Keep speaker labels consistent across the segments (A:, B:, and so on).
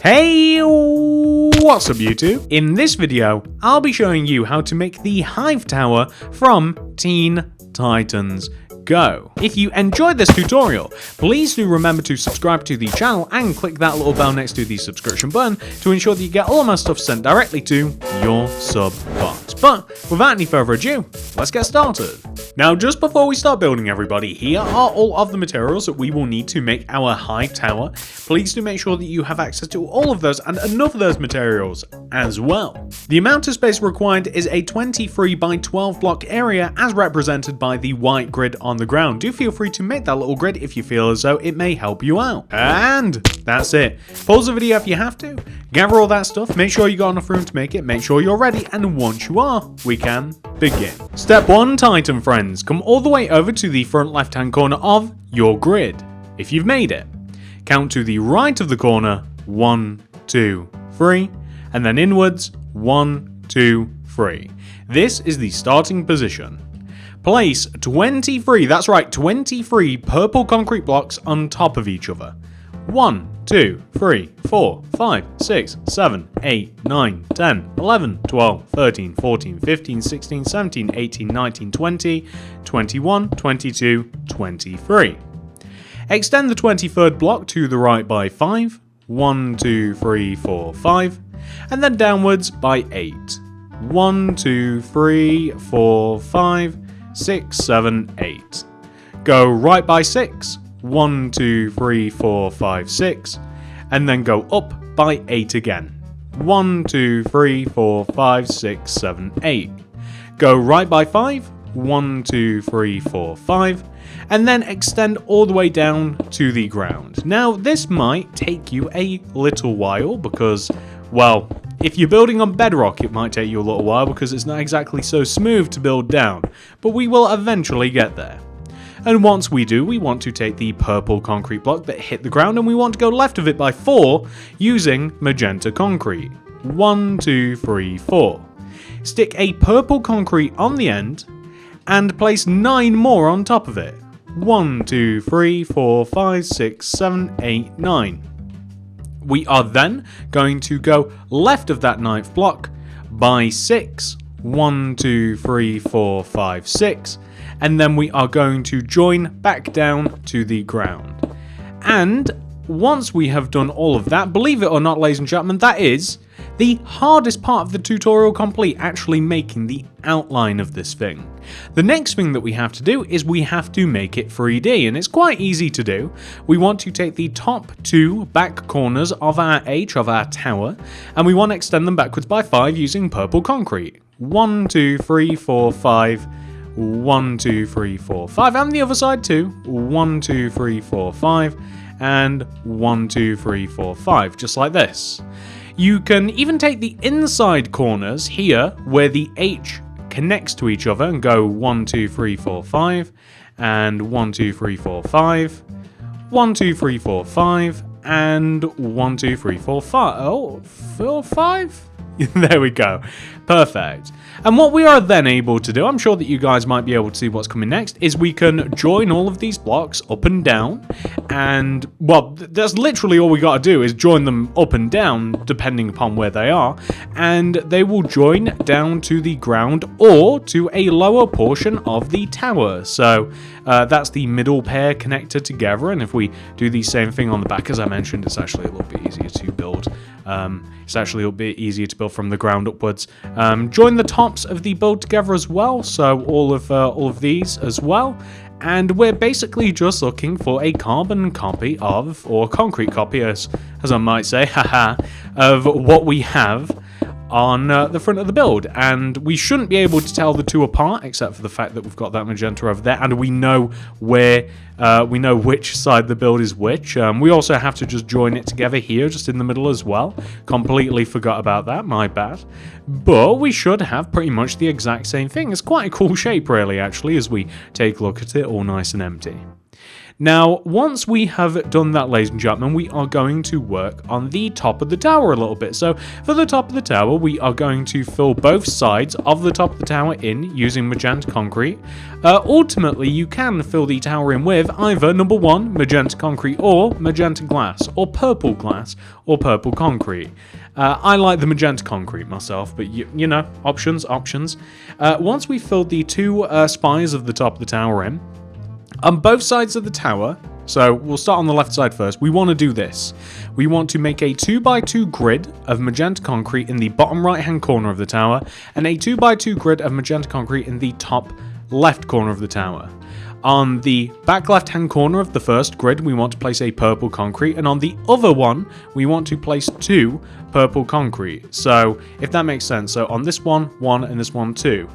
A: Hey, what's up YouTube? In this video, I'll be showing you how to make the H.I.V.E tower from Teen Titans Go. If you enjoyed this tutorial, please do remember to subscribe to the channel and click that little bell next to the subscription button to ensure that you get all of my stuff sent directly to your sub box. But without any further ado, let's get started. Now, just before we start building, everybody, here are all of the materials that we will need to make our H.I.V.E tower. Please do make sure that you have access to all of those and enough of those materials as well. The amount of space required is a 23 by 12 block area as represented by the white grid on the ground. Do feel free to make that little grid if you feel as though it may help you out. And that's it. Pause the video if you have to. Gather all that stuff, make sure you got enough room to make it, make sure you're ready, and once you are, we can begin. Step 1, Titan friends. Come all the way over to the front left hand corner of your grid. If you've made it, count to the right of the corner, 1, 2, 3, and then inwards, 1, 2, 3. This is the starting position. Place 23, that's right, 23 purple concrete blocks on top of each other. 1, 2, 3, 4, 5, 6, 7, 8, 9, 10, 11, 12, 13, 14, 15, 16, 17, 18, 19, 20, 21, 22, 23. Extend the 23rd block to the right by 5, 1, 2, 3, 4, 5, and then downwards by 8. 1, 2, 3, 4, 5, 6, 7, 8. Go right by 6. 1, 2, 3, 4, 5, 6, and then go up by 8 again. 1, 2, 3, 4, 5, 6, 7, 8. Go right by 5. 1, 2, 3, 4, 5, and then extend all the way down to the ground. Now, this might take you a little while because, well, if you're building on bedrock, it might take you a little while because it's not exactly so smooth to build down, but we will eventually get there. And once we do, we want to take the purple concrete block that hit the ground and we want to go left of it by 4 using magenta concrete. 1, 2, 3, 4. Stick a purple concrete on the end and place 9 more on top of it. 1, 2, 3, 4, 5, 6, 7, 8, 9. We are then going to go left of that 9th block by 6. 1, 2, 3, 4, 5, 6. And then we are going to join back down to the ground. And once we have done all of that, believe it or not, ladies and gentlemen, that is the hardest part of the tutorial complete, actually making the outline of this thing. The next thing that we have to do is we have to make it 3D, and it's quite easy to do. We want to take the top 2 back corners of our H of our tower, and we want to extend them backwards by 5 using purple concrete. 1, 2, 3, 4, 5. 1, 2, 3, 4, 5, and the other side too. 1, 2, 3, 4, 5, and 1, 2, 3, 4, 5, just like this. You can even take the inside corners here where the H connects to each other and go 1, 2, 3, 4, 5, and 1, 2, 3, 4, 5, 1, 2, 3, 4, 5, and 1, 2, 3, 4, 5. Oh, 4, 5? There we go. Perfect. And what we are then able to do, I'm sure that you guys might be able to see what's coming next, is we can join all of these blocks up and down. And, well, that's literally all we got to do is join them up and down, depending upon where they are. And they will join down to the ground or to a lower portion of the tower. So that's the middle pair connected together. And if we do the same thing on the back, as I mentioned, it's actually a little bit easier to build. It's actually a little bit easier to build from the ground upwards. Join the tops of the build together as well, so all of these as well. And we're basically just looking for a carbon copy of, or concrete copy, as I might say, haha, of what we have on the front of the build. And we shouldn't be able to tell the two apart, except for the fact that we've got that magenta over there, and we know where, we know which side the build is which. We also have to just join it together here, just in the middle as well. Completely forgot about that, my bad. But we should have pretty much the exact same thing. It's quite a cool shape, really, actually, as we take a look at it, all nice and empty. Now, once we have done that, ladies and gentlemen, we are going to work on the top of the tower a little bit. So for the top of the tower, we are going to fill both sides of the top of the tower in using magenta concrete. Ultimately, you can fill the tower in with either number 1, magenta concrete, or magenta glass, or purple concrete. I like the magenta concrete myself, but you know, options. Once we filled the 2 spires of the top of the tower in, on both sides of the tower, so we'll start on the left side first, we want to do this. We want to make a 2x2 grid of magenta concrete in the bottom right hand corner of the tower, and a 2x2 grid of magenta concrete in the top left corner of the tower. On the back left hand corner of the first grid, we want to place a purple concrete, and on the other one, we want to place 2 purple concrete. So, if that makes sense, so on this one, 1, and this one, 2.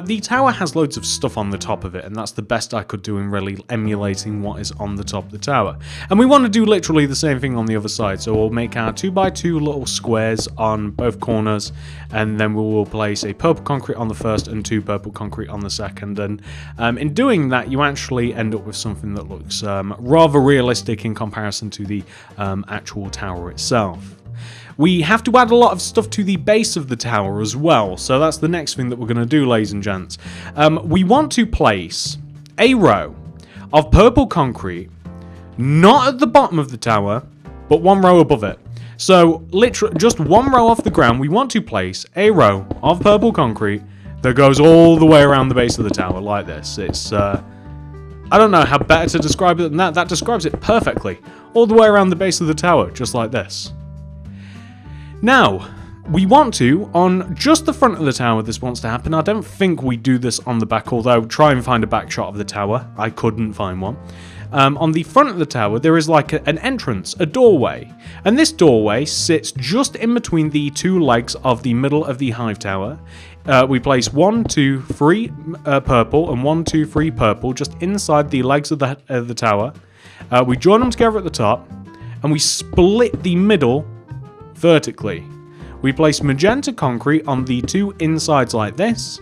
A: The tower has loads of stuff on the top of it, and that's the best I could do in really emulating what is on the top of the tower. And we want to do literally the same thing on the other side, so we'll make our 2x2 little squares on both corners, and then we will place a purple concrete on the first and 2 purple concrete on the second. And in doing that, you actually end up with something that looks rather realistic in comparison to the actual tower itself. We have to add a lot of stuff to the base of the tower as well, so that's the next thing that we're going to do, ladies and gents. We want to place a row of purple concrete, not at the bottom of the tower, but 1 row above it. So, literally, just 1 row off the ground, we want to place a row of purple concrete that goes all the way around the base of the tower, like this. It's, I don't know how better to describe it than that. That describes it perfectly. All the way around the base of the tower, just like this. Now, we want to, on just the front of the tower this wants to happen. I don't think we do this on the back, although try and find a back shot of the tower. I couldn't find one. On the front of the tower, there is like an entrance, a doorway. And this doorway sits just in between the 2 legs of the middle of the hive tower. We place 1, 2, 3 purple and 1, 2, 3 purple just inside the legs of the tower. We join them together at the top, and we split the middle vertically. We place magenta concrete on the 2 insides like this,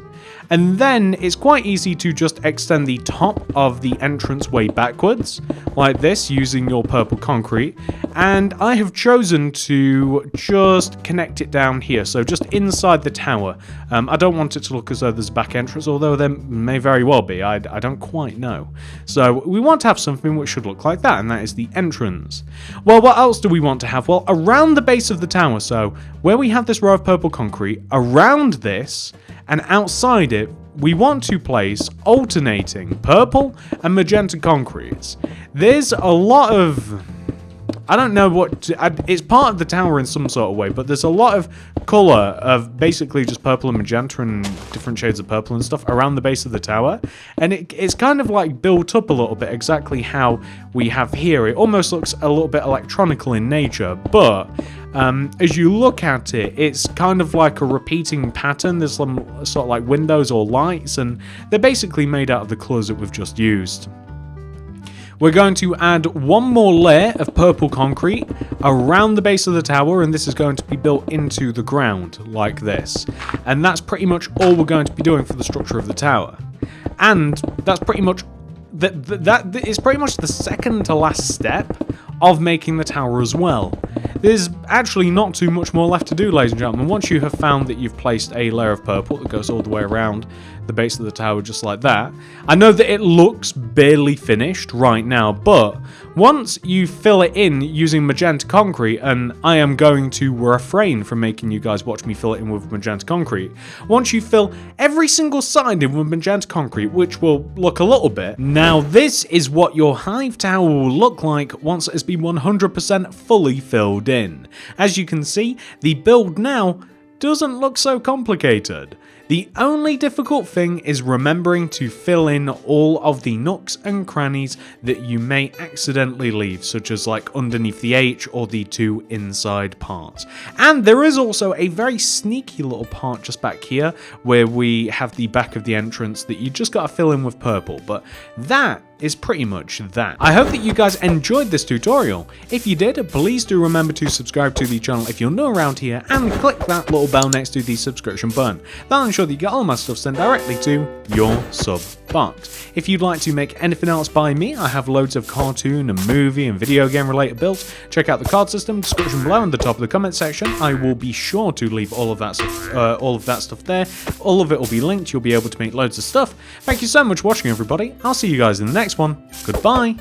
A: and then it's quite easy to just extend the top of the entranceway backwards, like this, using your purple concrete, and I have chosen to just connect it down here, so just inside the tower. I don't want it to look as though there's a back entrance, although there may very well be, I don't quite know. So we want to have something which should look like that, and that is the entrance. Well, what else do we want to have? Well, around the base of the tower, so where we have this row of purple concrete, around this, and outside it, we want to place alternating purple and magenta concretes. There's a lot of, I don't know what, it's part of the tower in some sort of way, but there's a lot of colour of basically just purple and magenta and different shades of purple and stuff around the base of the tower, and it's kind of like built up a little bit exactly how we have here. It almost looks a little bit electronical in nature, but as you look at it, it's kind of like a repeating pattern. There's some sort of like windows or lights, and they're basically made out of the colours that we've just used. We're going to add 1 more layer of purple concrete around the base of the tower, and this is going to be built into the ground like this. And that's pretty much all we're going to be doing for the structure of the tower. And that's pretty much that is pretty much the second to last step of making the tower as well. There's actually not too much more left to do, ladies and gentlemen. Once you have found that you've placed a layer of purple that goes all the way around the base of the tower just like that. I know that it looks barely finished right now, but once you fill it in using magenta concrete, and I am going to refrain from making you guys watch me fill it in with magenta concrete, once you fill every single side in with magenta concrete, which will look a little bit, now this is what your hive tower will look like once it has been 100% fully filled in. As you can see, the build now doesn't look so complicated. The only difficult thing is remembering to fill in all of the nooks and crannies that you may accidentally leave, such as like underneath the H or the 2 inside parts. And there is also a very sneaky little part just back here where we have the back of the entrance that you just gotta fill in with purple, but that is pretty much that. I hope that you guys enjoyed this tutorial. If you did, please do remember to subscribe to the channel if you're new around here, and click that little bell next to the subscription button. That'll ensure that you get all my stuff sent directly to your sub box. If you'd like to make anything else by me, I have loads of cartoon and movie and video game related builds. Check out the card system, description below, and the top of the comment section. I will be sure to leave all of that stuff there. All of it will be linked. You'll be able to make loads of stuff. Thank you so much for watching, everybody. I'll see you guys in the next one. Goodbye.